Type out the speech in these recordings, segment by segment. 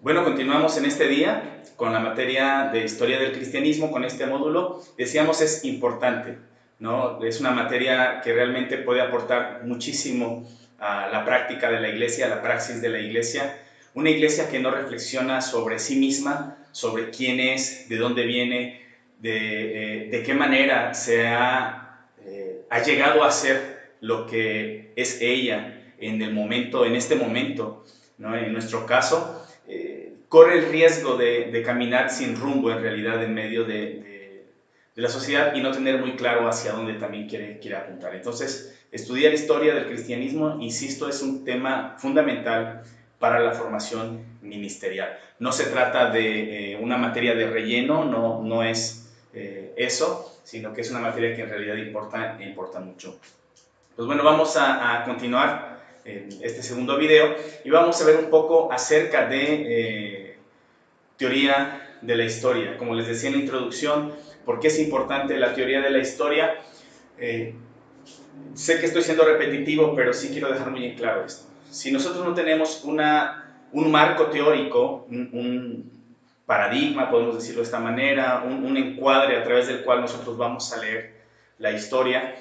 Bueno, continuamos en este día con la materia de historia del cristianismo, con este módulo. Decíamos es importante, ¿no? Es una materia que realmente puede aportar muchísimo a la práctica de la iglesia, a la praxis de la iglesia. Una iglesia que no reflexiona sobre sí misma, sobre quién es, de dónde viene, de qué manera ha llegado a ser lo que es ella en el momento, en este momento, ¿no? En nuestro caso, corre el riesgo de caminar sin rumbo en realidad en medio de la sociedad y no tener muy claro hacia dónde también quiere apuntar. Entonces, estudiar historia del cristianismo, insisto, es un tema fundamental para la formación ministerial. No se trata de una materia de relleno, no es eso, sino que es una materia que en realidad importa mucho. Pues bueno, vamos a continuar este segundo video y vamos a ver un poco acerca de teoría de la historia. Como les decía en la introducción, ¿por qué es importante la teoría de la historia? Eh, Sé que estoy siendo repetitivo, pero sí quiero dejar muy en claro esto. Si nosotros no tenemos un marco teórico, un paradigma, podemos decirlo de esta manera, un encuadre a través del cual nosotros vamos a leer la historia,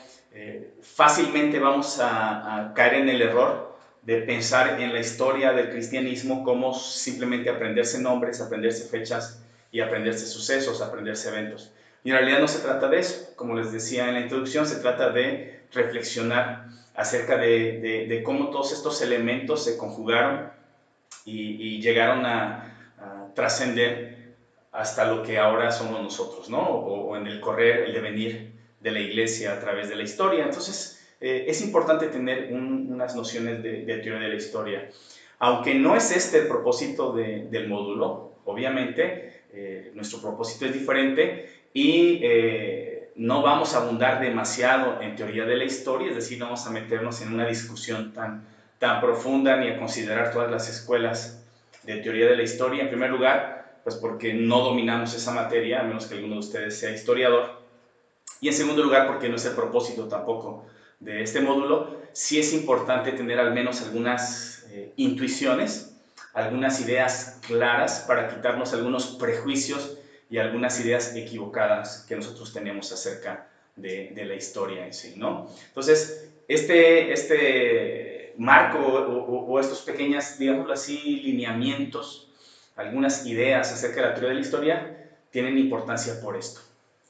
fácilmente vamos a caer en el error de pensar en la historia del cristianismo como simplemente aprenderse nombres, aprenderse fechas y aprenderse sucesos, aprenderse eventos. Y en realidad no se trata de eso. Como les decía en la introducción, se trata de reflexionar acerca de cómo todos estos elementos se conjugaron y llegaron a trascender hasta lo que ahora somos nosotros, ¿no? O en el correr, el devenir de la iglesia a través de la historia. Entonces, es importante tener unas nociones de teoría de la historia. Aunque no es este el propósito del módulo, obviamente, nuestro propósito es diferente y no vamos a abundar demasiado en teoría de la historia, es decir, no vamos a meternos en una discusión tan profunda ni a considerar todas las escuelas de teoría de la historia. En primer lugar, pues porque no dominamos esa materia, a menos que alguno de ustedes sea historiador. Y en segundo lugar, porque no es el propósito tampoco de este módulo. Sí es importante tener al menos algunas intuiciones, algunas ideas claras para quitarnos algunos prejuicios y algunas ideas equivocadas que nosotros tenemos acerca de la historia en sí, ¿no? Entonces, este marco o estos pequeños, digámoslo así, lineamientos, algunas ideas acerca de la teoría de la historia, tienen importancia por esto,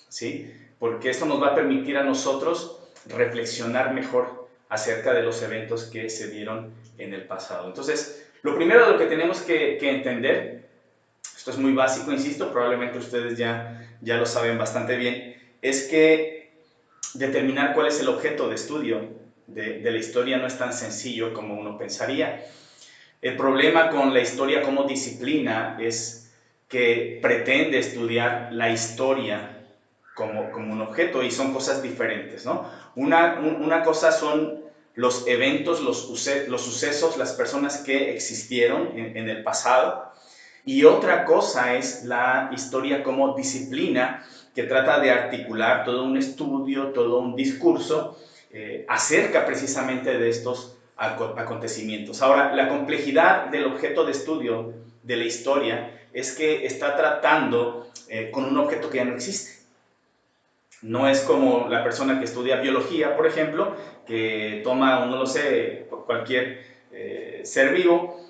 ¿sí? Porque esto nos va a permitir a nosotros reflexionar mejor acerca de los eventos que se dieron en el pasado. Entonces, lo primero de lo que tenemos que entender, esto es muy básico, insisto, probablemente ustedes ya lo saben bastante bien, es que determinar cuál es el objeto de estudio de la historia no es tan sencillo como uno pensaría. El problema con la historia como disciplina es que pretende estudiar la historia como un objeto y son cosas diferentes, ¿no? Una cosa son los eventos, los sucesos, las personas que existieron en el pasado y otra cosa es la historia como disciplina que trata de articular todo un estudio, todo un discurso acerca precisamente de estos acontecimientos. Ahora, la complejidad del objeto de estudio de la historia es que está tratando con un objeto que ya no existe. No es como la persona que estudia biología, por ejemplo, que toma, no lo sé, cualquier ser vivo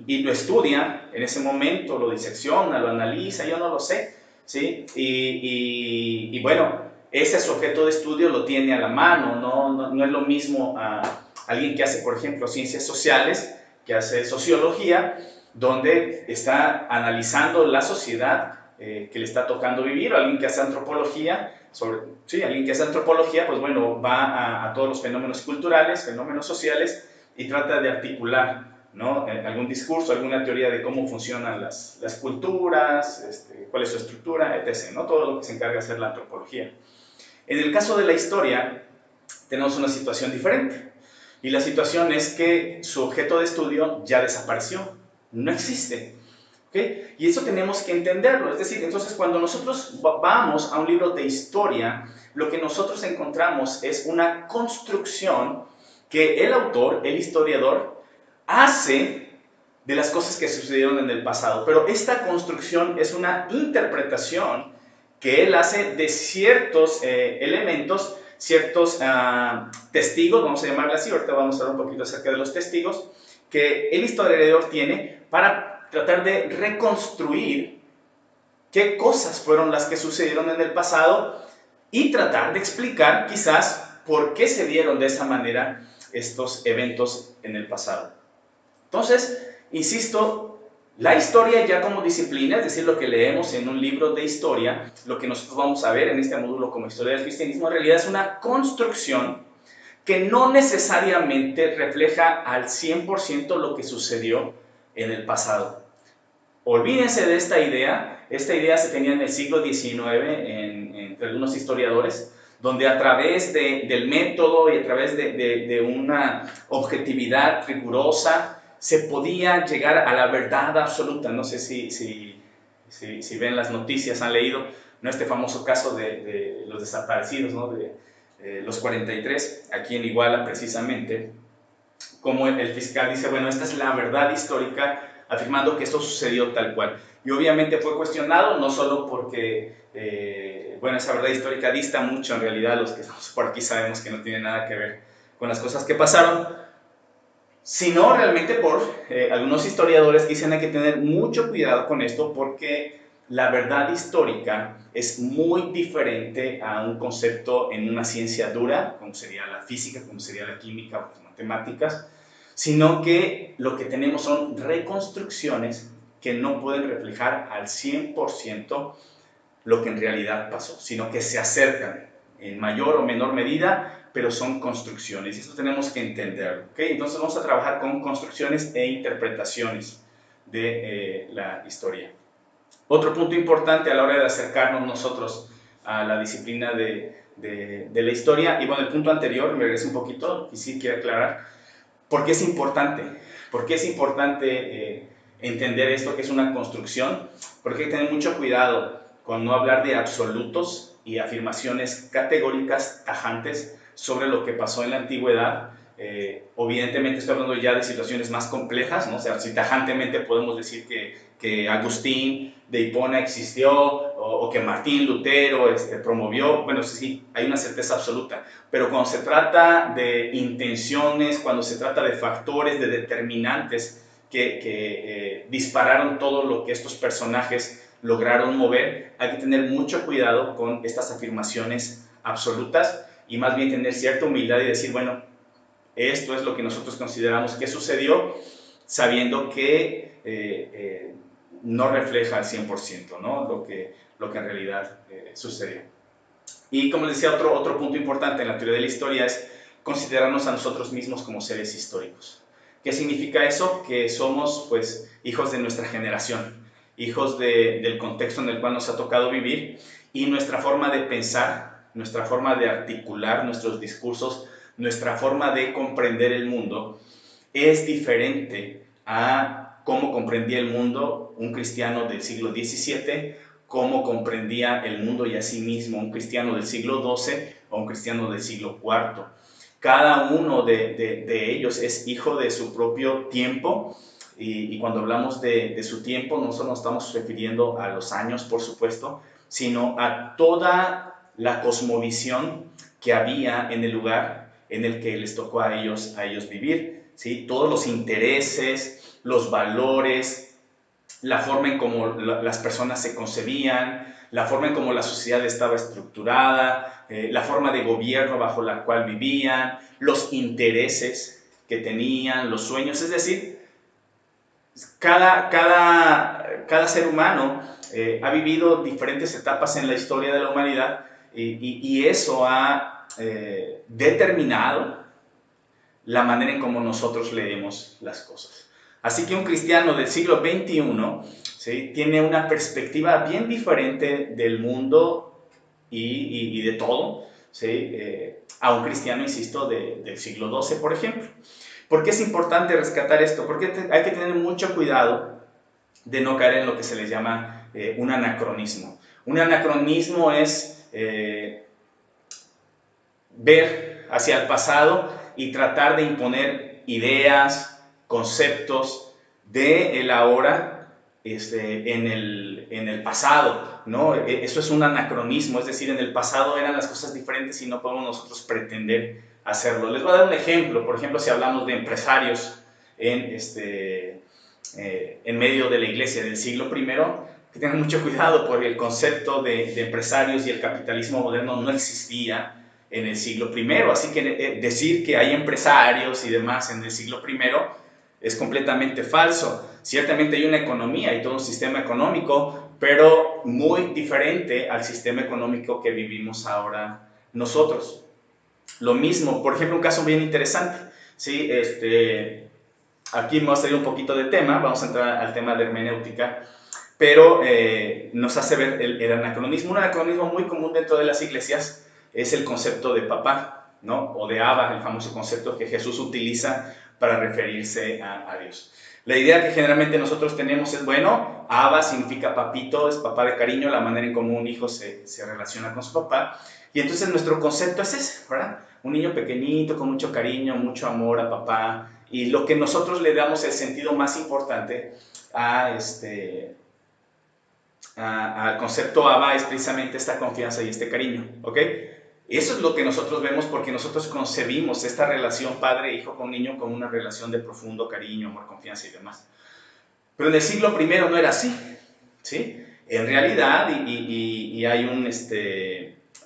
y lo estudia en ese momento, lo disecciona, lo analiza, yo no lo sé, ¿sí? Y bueno, ese es su objeto de estudio, lo tiene a la mano, no es lo mismo a alguien que hace, por ejemplo, ciencias sociales, que hace sociología, donde está analizando la sociedad que le está tocando vivir, o alguien que hace antropología, alguien que hace antropología, pues bueno, va a todos los fenómenos culturales, fenómenos sociales, y trata de articular, ¿no? Algún discurso, alguna teoría de cómo funcionan las culturas, cuál es su estructura, etc., ¿no? Todo lo que se encarga de hacer la antropología. En el caso de la historia, tenemos una situación diferente. Y la situación es que su objeto de estudio ya desapareció, no existe. ¿Okay? Y eso tenemos que entenderlo. Es decir, entonces cuando nosotros vamos a un libro de historia, lo que nosotros encontramos es una construcción que el autor, el historiador, hace de las cosas que sucedieron en el pasado. Pero esta construcción es una interpretación que él hace de ciertos elementos, ciertos testigos, vamos a llamarle así, ahorita vamos a hablar un poquito acerca de los testigos, que el historiador tiene para tratar de reconstruir qué cosas fueron las que sucedieron en el pasado y tratar de explicar quizás por qué se dieron de esa manera estos eventos en el pasado. Entonces, insisto, la historia ya como disciplina, es decir, lo que leemos en un libro de historia, lo que nosotros vamos a ver en este módulo como historia del cristianismo, en realidad es una construcción que no necesariamente refleja al 100% lo que sucedió en el pasado. Olvídense de esta idea se tenía en el siglo XIX entre algunos historiadores, donde a través del método y a través de una objetividad rigurosa se podía llegar a la verdad absoluta. No sé si ven las noticias, han leído, ¿no?, este famoso caso de los desaparecidos, ¿no?, de los 43, aquí en Iguala precisamente, como el fiscal dice, bueno, esta es la verdad histórica, afirmando que esto sucedió tal cual. Y obviamente fue cuestionado, no solo porque, bueno, esa verdad histórica dista mucho, en realidad los que estamos por aquí sabemos que no tiene nada que ver con las cosas que pasaron, sino realmente por algunos historiadores que dicen hay que tener mucho cuidado con esto porque la verdad histórica es muy diferente a un concepto en una ciencia dura, como sería la física, como sería la química o las matemáticas, sino que lo que tenemos son reconstrucciones que no pueden reflejar al 100% lo que en realidad pasó, sino que se acercan en mayor o menor medida, pero son construcciones y esto tenemos que entenderlo, ¿okay? Entonces vamos a trabajar con construcciones e interpretaciones de la historia. Otro punto importante a la hora de acercarnos nosotros a la disciplina de la historia, y bueno, el punto anterior, me regreso un poquito y sí quiero aclarar, ¿por qué es importante? ¿Por qué es importante entender esto que es una construcción? Porque hay que tener mucho cuidado con no hablar de absolutos y afirmaciones categóricas, tajantes, sobre lo que pasó en la antigüedad. Evidentemente estoy hablando ya de situaciones más complejas, ¿no? O sea, si tajantemente podemos decir que Agustín de Hipona existió o que Martín Lutero promovió, bueno, sí, hay una certeza absoluta. Pero cuando se trata de intenciones, cuando se trata de factores, de determinantes que dispararon todo lo que estos personajes lograron mover, hay que tener mucho cuidado con estas afirmaciones absolutas y más bien tener cierta humildad y decir, bueno, esto es lo que nosotros consideramos que sucedió, sabiendo que no refleja al 100%, ¿no?, lo que en realidad sucedió. Y como les decía, otro punto importante en la teoría de la historia es considerarnos a nosotros mismos como seres históricos. ¿Qué significa eso? Que somos, pues, hijos de nuestra generación, hijos del contexto en el cual nos ha tocado vivir, y nuestra forma de pensar, nuestra forma de articular nuestros discursos, nuestra forma de comprender el mundo es diferente a cómo comprendía el mundo un cristiano del siglo XVII, cómo comprendía el mundo y a sí mismo un cristiano del siglo XII o un cristiano del siglo IV. Cada uno de ellos es hijo de su propio tiempo, y cuando hablamos de su tiempo no solo nos estamos refiriendo a los años, por supuesto, sino a toda la cosmovisión que había en el lugar en el que les tocó a ellos vivir, ¿sí? Todos los intereses, los valores, la forma en cómo las personas se concebían, la forma en cómo la sociedad estaba estructurada, la forma de gobierno bajo la cual vivían, los intereses que tenían, los sueños, es decir, cada ser humano ha vivido diferentes etapas en la historia de la humanidad y eso ha determinado la manera en cómo nosotros leemos las cosas. Así que un cristiano del siglo XXI, ¿sí?, tiene una perspectiva bien diferente del mundo y de todo, ¿sí?, a un cristiano, insisto, del siglo XII, por ejemplo. ¿Por qué es importante rescatar esto? Porque hay que tener mucho cuidado de no caer en lo que se les llama un anacronismo. Un anacronismo es ver hacia el pasado y tratar de imponer ideas, conceptos de el ahora en el pasado, ¿no? Eso es un anacronismo, es decir, en el pasado eran las cosas diferentes y no podemos nosotros pretender hacerlo. Les voy a dar un ejemplo, por ejemplo, si hablamos de empresarios en medio de la iglesia del siglo primero, que tengan mucho cuidado porque el concepto de empresarios y el capitalismo moderno no existía en el siglo primero, así que decir que hay empresarios y demás en el siglo primero es completamente falso. Ciertamente hay una economía y todo un sistema económico, pero muy diferente al sistema económico que vivimos ahora nosotros. Lo mismo, por ejemplo, un caso bien interesante, ¿sí? Aquí vamos a salir un poquito de tema, vamos a entrar al tema de hermenéutica, pero nos hace ver el anacronismo. Un anacronismo muy común dentro de las iglesias es el concepto de papá, ¿no? O de Abba, el famoso concepto que Jesús utiliza para referirse a Dios. La idea que generalmente nosotros tenemos es, bueno, Abba significa papito, es papá de cariño, la manera en cómo un hijo se relaciona con su papá. Y entonces nuestro concepto es ese, ¿verdad? Un niño pequeñito, con mucho cariño, mucho amor a papá. Y lo que nosotros le damos el sentido más importante a al concepto Abba es precisamente esta confianza y este cariño, ¿ok? Eso es lo que nosotros vemos porque nosotros concebimos esta relación padre-hijo con niño como una relación de profundo cariño, amor, confianza y demás. Pero en el siglo primero no era así, ¿sí? En realidad, y hay un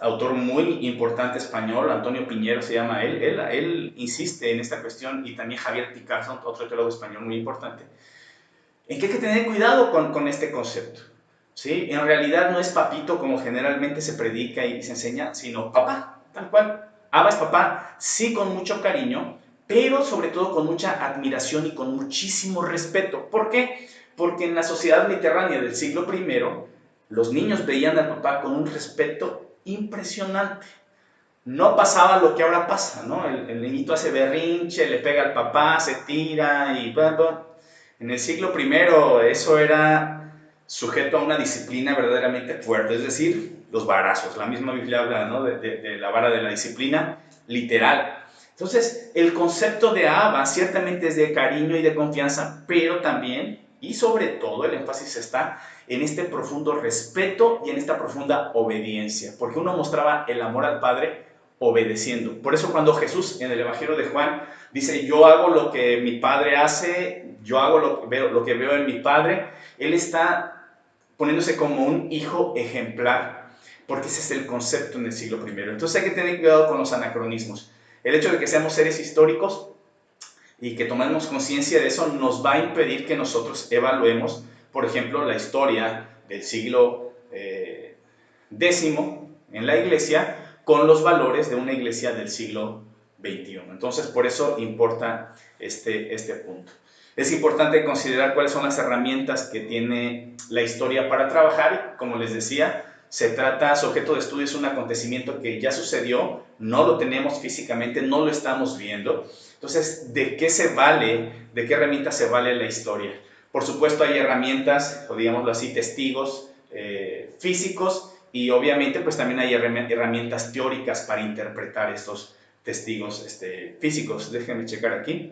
autor muy importante español, Antonio Piñero se llama él insiste en esta cuestión, y también Javier Picasso, otro teólogo español muy importante, en que hay que tener cuidado con este concepto. ¿Sí? En realidad no es papito como generalmente se predica y se enseña, sino papá, tal cual. Abba es papá, sí con mucho cariño, pero sobre todo con mucha admiración y con muchísimo respeto. ¿Por qué? Porque en la sociedad mediterránea del siglo I, los niños veían al papá con un respeto impresionante. No pasaba lo que ahora pasa, ¿no? El niñito hace berrinche, le pega al papá, se tira y... En el siglo primero eso era sujeto a una disciplina verdaderamente fuerte, es decir, los varazos. La misma Biblia habla, ¿no? de la vara de la disciplina literal. Entonces, el concepto de Abba ciertamente es de cariño y de confianza, pero también y sobre todo el énfasis está en este profundo respeto y en esta profunda obediencia, porque uno mostraba el amor al Padre obedeciendo. Por eso cuando Jesús en el Evangelio de Juan dice, yo hago lo que mi Padre hace, yo hago lo que veo en mi Padre, Él está poniéndose como un hijo ejemplar, porque ese es el concepto en el siglo I. Entonces hay que tener cuidado con los anacronismos. El hecho de que seamos seres históricos y que tomemos conciencia de eso nos va a impedir que nosotros evaluemos, por ejemplo, la historia del siglo X en la iglesia con los valores de una iglesia del siglo XXI. Entonces, por eso importa este punto. Es importante considerar cuáles son las herramientas que tiene la historia para trabajar. Como les decía, su objeto de estudio es un acontecimiento que ya sucedió, no lo tenemos físicamente, no lo estamos viendo. Entonces, ¿de qué se vale, de qué herramientas se vale la historia? Por supuesto, hay herramientas, o digámoslo así, testigos físicos, y obviamente pues también hay herramientas teóricas para interpretar estos testigos físicos. Déjenme checar aquí.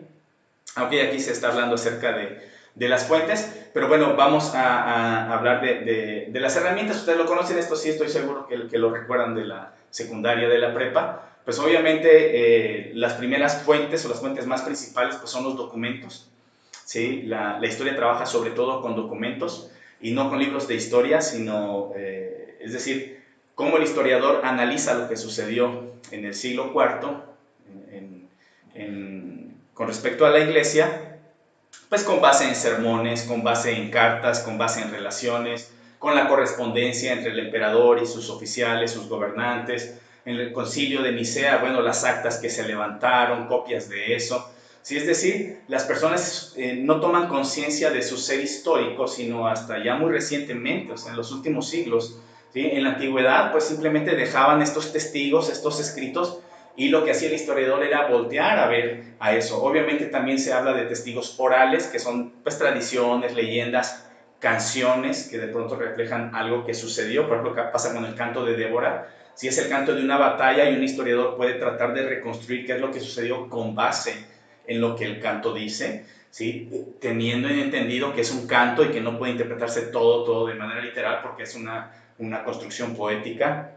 Aunque aquí se está hablando acerca de las fuentes, pero bueno, vamos a hablar de las herramientas. Ustedes lo conocen, esto sí estoy seguro que lo recuerdan de la secundaria, de la prepa. Pues obviamente las primeras fuentes o las fuentes más principales pues son los documentos, ¿sí? La historia trabaja sobre todo con documentos y no con libros de historia, sino, es decir, cómo el historiador analiza lo que sucedió en el siglo IV con respecto a la iglesia, pues con base en sermones, con base en cartas, con base en relaciones, con la correspondencia entre el emperador y sus oficiales, sus gobernantes, en el concilio de Nicea, bueno, las actas que se levantaron, copias de eso. Sí, es decir, las personas no toman conciencia de su ser histórico, sino hasta ya muy recientemente, o sea, en los últimos siglos. ¿Sí? En la antigüedad, pues simplemente dejaban estos testigos, estos escritos, y lo que hacía el historiador era voltear a ver a eso. Obviamente también se habla de testigos orales, que son pues tradiciones, leyendas, canciones que de pronto reflejan algo que sucedió. Por ejemplo, pasa con el canto de Débora. Si es el canto de una batalla y un historiador puede tratar de reconstruir qué es lo que sucedió con base en lo que el canto dice. ¿sí? Teniendo entendido que es un canto y que no puede interpretarse todo de manera literal porque es una construcción poética.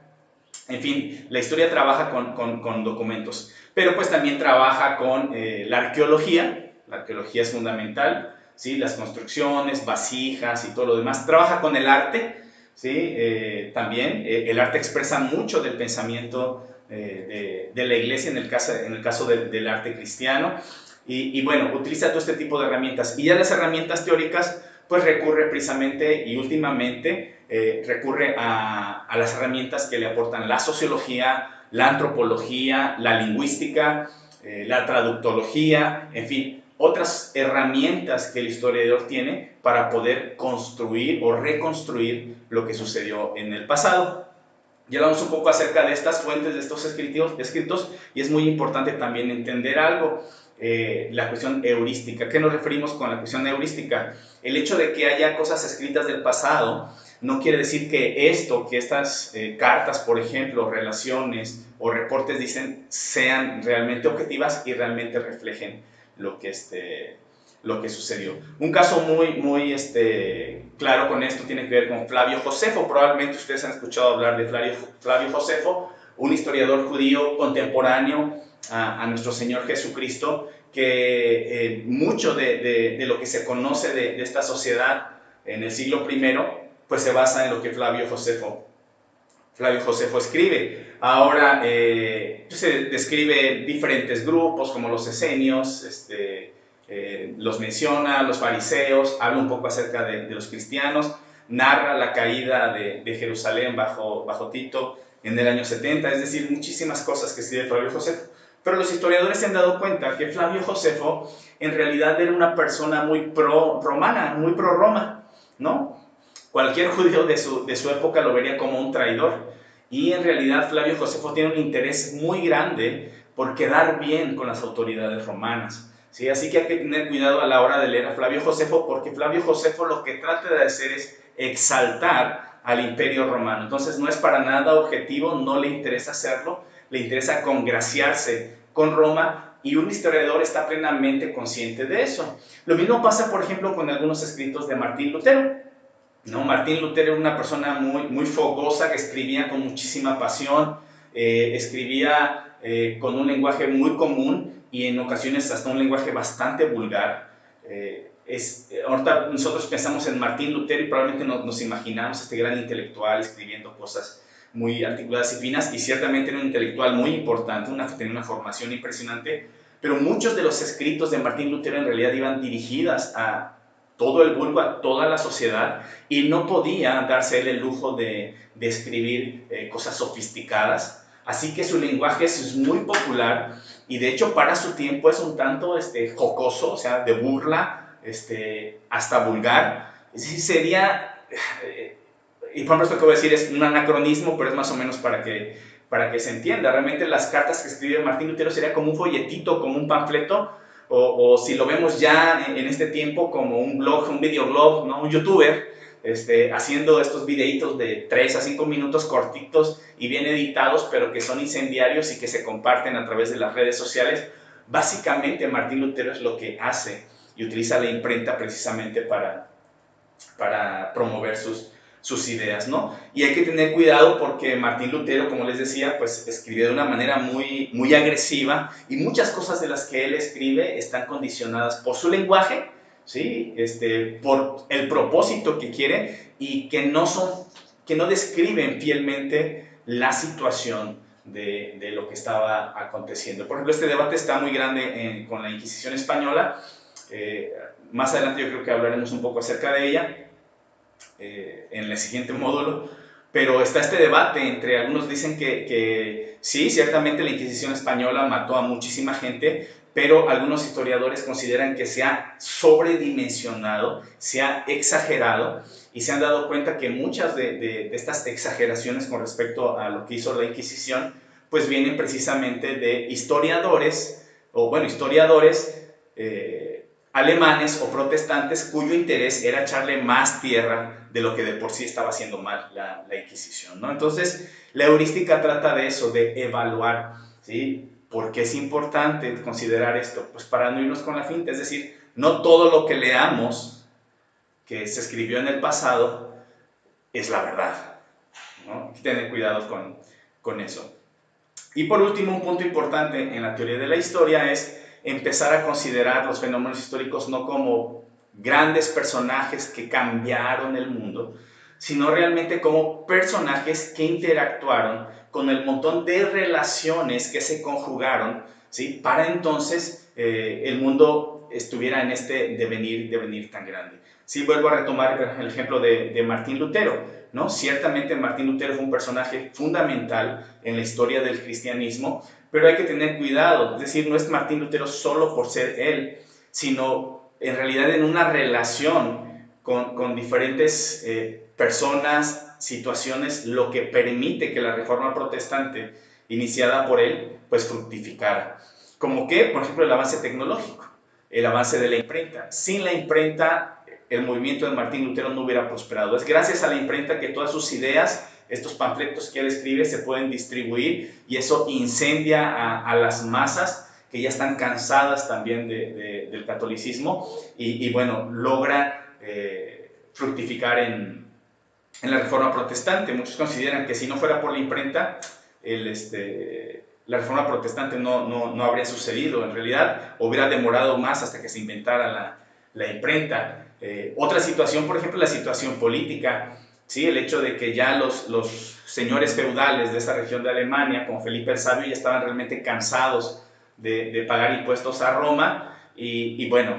En fin, la historia trabaja con documentos, pero pues también trabaja con la arqueología es fundamental, ¿sí? Las construcciones, vasijas y todo lo demás, trabaja con el arte, ¿sí? También el arte expresa mucho del pensamiento de la iglesia en el caso del arte cristiano, y bueno, utiliza todo este tipo de herramientas, y ya las herramientas teóricas pues recurre precisamente y últimamente recurre a las herramientas que le aportan la sociología, la antropología, la lingüística, la traductología, en fin, otras herramientas que el historiador tiene para poder construir o reconstruir lo que sucedió en el pasado. Ya hablamos un poco acerca de estas fuentes, de estos escritos, y es muy importante también entender algo, la cuestión heurística. ¿Qué nos referimos con la cuestión heurística? El hecho de que haya cosas escritas del pasado no quiere decir que estas cartas, por ejemplo, relaciones o reportes dicen, sean realmente objetivas y realmente reflejen lo que, lo que sucedió. Un caso muy claro con esto tiene que ver con Flavio Josefo. Probablemente ustedes han escuchado hablar de Flavio Josefo, un historiador judío contemporáneo a nuestro Señor Jesucristo, que mucho de lo que se conoce de esta sociedad en el siglo I, pues se basa en lo que Flavio Josefo escribe. Ahora se describe diferentes grupos como los esenios, los menciona, los fariseos, habla un poco acerca de los cristianos, narra la caída de Jerusalén bajo Tito en el año 70, es decir, muchísimas cosas que escribe Flavio Josefo. Pero los historiadores se han dado cuenta que Flavio Josefo en realidad era una persona muy pro-romana, muy pro-Roma, ¿no? Cualquier judío de su época lo vería como un traidor. Y en realidad Flavio Josefo tiene un interés muy grande por quedar bien con las autoridades romanas. ¿Sí? Así que hay que tener cuidado a la hora de leer a Flavio Josefo, porque Flavio Josefo lo que trata de hacer es exaltar al imperio romano. Entonces no es para nada objetivo, no le interesa hacerlo, le interesa congraciarse con Roma, y un historiador está plenamente consciente de eso. Lo mismo pasa, por ejemplo, con algunos escritos de Martín Lutero. ¿No? Martín Lutero era una persona muy fogosa, que escribía con muchísima pasión, escribía con un lenguaje muy común y en ocasiones hasta un lenguaje bastante vulgar. Ahorita nosotros pensamos en Martín Lutero y probablemente nos imaginamos este gran intelectual escribiendo cosas muy articuladas y finas, y ciertamente era un intelectual muy importante, tenía una formación impresionante, pero muchos de los escritos de Martín Lutero en realidad iban dirigidas a todo el vulgo, a toda la sociedad, y no podía darse él el lujo de escribir cosas sofisticadas, así que su lenguaje es muy popular, y de hecho para su tiempo es un tanto jocoso, o sea, de burla, hasta vulgar. Es decir, sería, y por ejemplo esto que voy a decir es un anacronismo, pero es más o menos para que se entienda. Realmente las cartas que escribe Martín Lutero sería como un folletito, como un panfleto, o si lo vemos ya en este tiempo como un blog, un videoblog, ¿no? Un youtuber haciendo estos videitos de 3 a 5 minutos cortitos y bien editados, pero que son incendiarios y que se comparten a través de las redes sociales. Básicamente Martín Lutero es lo que hace, y utiliza la imprenta precisamente para promover sus ideas, ¿no? Y hay que tener cuidado porque Martín Lutero, como les decía, pues escribe de una manera muy agresiva, y muchas cosas de las que él escribe están condicionadas por su lenguaje, ¿sí? Por el propósito que quiere, y que no describen fielmente la situación de lo que estaba aconteciendo. Por ejemplo, este debate está muy grande con la Inquisición española. Más adelante yo creo que hablaremos un poco acerca de ella en el siguiente módulo, pero está este debate entre algunos dicen que sí, ciertamente la Inquisición española mató a muchísima gente, pero algunos historiadores consideran que se ha sobredimensionado, se ha exagerado, y se han dado cuenta que muchas de estas exageraciones con respecto a lo que hizo la Inquisición, pues vienen precisamente de historiadores, alemanes o protestantes cuyo interés era echarle más tierra de lo que de por sí estaba haciendo mal la Inquisición, ¿no? Entonces, la heurística trata de eso, de evaluar, ¿sí? ¿Por qué es importante considerar esto? Pues para no irnos con la finta, es decir, No todo lo que leamos que se escribió en el pasado es la verdad, ¿no? Hay que tener cuidado con eso. Y por último, un punto importante en la teoría de la historia es empezar a considerar los fenómenos históricos no como grandes personajes que cambiaron el mundo, sino realmente como personajes que interactuaron con el montón de relaciones que se conjugaron, ¿sí? Para entonces el mundo estuviera en este devenir tan grande. Sí, vuelvo a retomar el ejemplo de Martín Lutero, ¿no? Ciertamente Martín Lutero fue un personaje fundamental en la historia del cristianismo, pero hay que tener cuidado, es decir, no es Martín Lutero solo por ser él, sino en realidad en una relación con diferentes personas, situaciones, lo que permite que la reforma protestante iniciada por él, pues fructificara. Como que, por ejemplo, el avance tecnológico, el avance de la imprenta. Sin la imprenta, el movimiento de Martín Lutero no hubiera prosperado. Es gracias a la imprenta que todas sus ideas, estos panfletos que él escribe, se pueden distribuir y eso incendia a las masas que ya están cansadas también del catolicismo y bueno, logra fructificar en la Reforma Protestante. Muchos consideran que si no fuera por la imprenta, la Reforma Protestante no habría sucedido. En realidad, hubiera demorado más hasta que se inventara la imprenta. Otra situación, por ejemplo, la situación política, ¿sí? El hecho de que ya los señores feudales de esa región de Alemania, como Felipe el Sabio, ya estaban realmente cansados de pagar impuestos a Roma y bueno,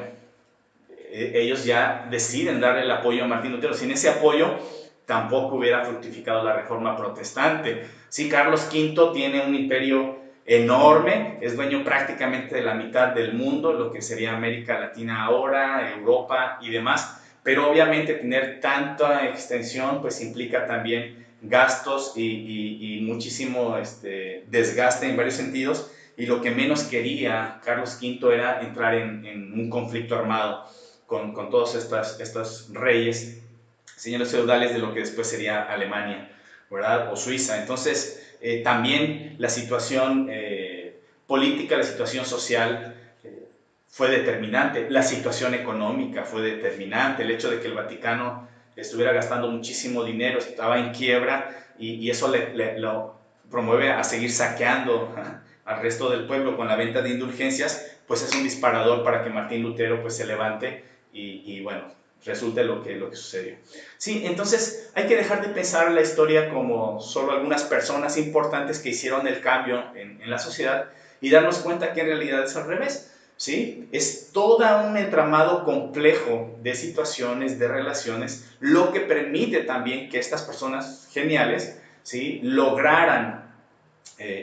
ellos ya deciden darle el apoyo a Martín Lutero. Sin ese apoyo tampoco hubiera fructificado la Reforma Protestante. Sí, Carlos V tiene un imperio enorme, es dueño prácticamente de la mitad del mundo, lo que sería América Latina ahora, Europa y demás, pero obviamente tener tanta extensión pues implica también gastos y muchísimo desgaste en varios sentidos, y lo que menos quería Carlos V era entrar en un conflicto armado con todos estos reyes, señores feudales de lo que después sería Alemania, ¿verdad? O Suiza. Entonces, también la situación política, la situación social fue determinante, la situación económica fue determinante, el hecho de que el Vaticano estuviera gastando muchísimo dinero, estaba en quiebra y eso lo promueve a seguir saqueando al resto del pueblo con la venta de indulgencias, pues es un disparador para que Martín Lutero pues se levante y bueno, resulte lo que sucedió. Sí, entonces hay que dejar de pensar la historia como solo algunas personas importantes que hicieron el cambio en la sociedad y darnos cuenta que en realidad es al revés. ¿Sí? Es todo un entramado complejo de situaciones, de relaciones, lo que permite también que estas personas geniales, ¿sí? Lograran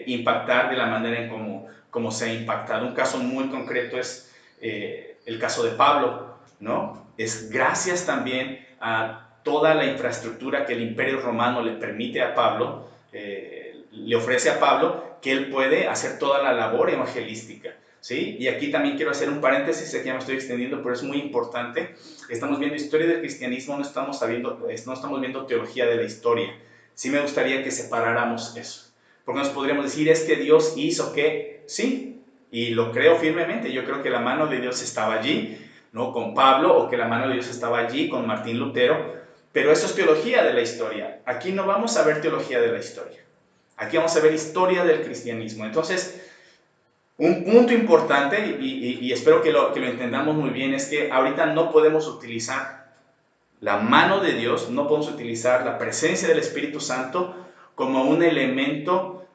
impactar de la manera en cómo se ha impactado. Un caso muy concreto es el caso de Pablo, ¿no? Es gracias también a toda la infraestructura que el Imperio Romano le permite a Pablo, le ofrece a Pablo, que él puede hacer toda la labor evangelística. ¿Sí? Y aquí también quiero hacer un paréntesis, aquí ya me estoy extendiendo, pero es muy importante. Estamos viendo historia del cristianismo, no estamos viendo teología de la historia. Sí me gustaría que separáramos eso. Porque nos podríamos decir, es que Dios hizo que, sí, y lo creo firmemente, yo creo que la mano de Dios estaba allí, ¿no? Con Pablo, o que la mano de Dios estaba allí con Martín Lutero, pero eso es teología de la historia. Aquí no vamos a ver teología de la historia, aquí vamos a ver historia del cristianismo. Entonces, un punto importante, y espero que lo entendamos muy bien, es que ahorita no podemos utilizar la mano de Dios, no podemos utilizar la presencia del Espíritu Santo como un elemento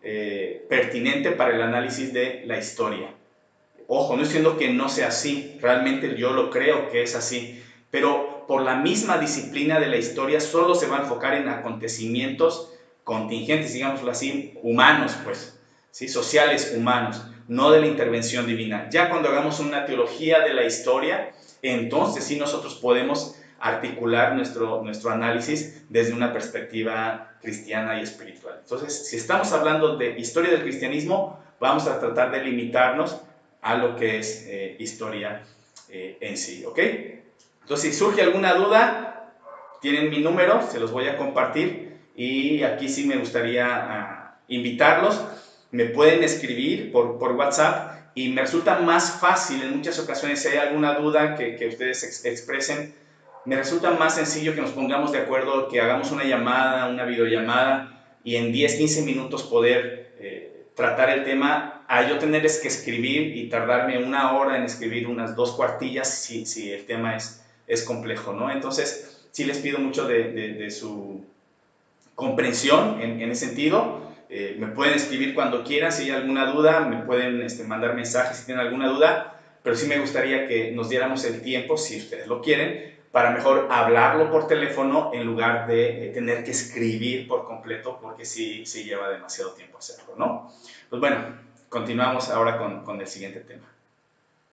pertinente para el análisis de la historia. Ojo, no estoy diciendo que no sea así, realmente yo lo creo que es así, pero por la misma disciplina de la historia solo se va a enfocar en acontecimientos contingentes, digámoslo así, humanos, pues, ¿sí? Sociales humanos, no de la intervención divina. Ya cuando hagamos una teología de la historia, entonces sí nosotros podemos articular nuestro análisis desde una perspectiva cristiana y espiritual. Entonces, si estamos hablando de historia del cristianismo, vamos a tratar de limitarnos a lo que es historia en sí, ¿ok? Entonces, si surge alguna duda, tienen mi número, se los voy a compartir y aquí sí me gustaría invitarlos. Me pueden escribir por WhatsApp y me resulta más fácil en muchas ocasiones, si hay alguna duda que ustedes expresen, me resulta más sencillo que nos pongamos de acuerdo, que hagamos una llamada, una videollamada y en 10, 15 minutos poder tratar el tema, a yo tenerles que escribir y tardarme una hora en escribir unas 2 cuartillas si el tema es complejo, ¿no? Entonces, sí les pido mucho de su comprensión en ese sentido. Me pueden escribir cuando quieran, si hay alguna duda, me pueden mandar mensajes si tienen alguna duda, pero sí me gustaría que nos diéramos el tiempo, si ustedes lo quieren, para mejor hablarlo por teléfono en lugar de tener que escribir por completo, porque sí lleva demasiado tiempo hacerlo, ¿no? Pues bueno, continuamos ahora con el siguiente tema.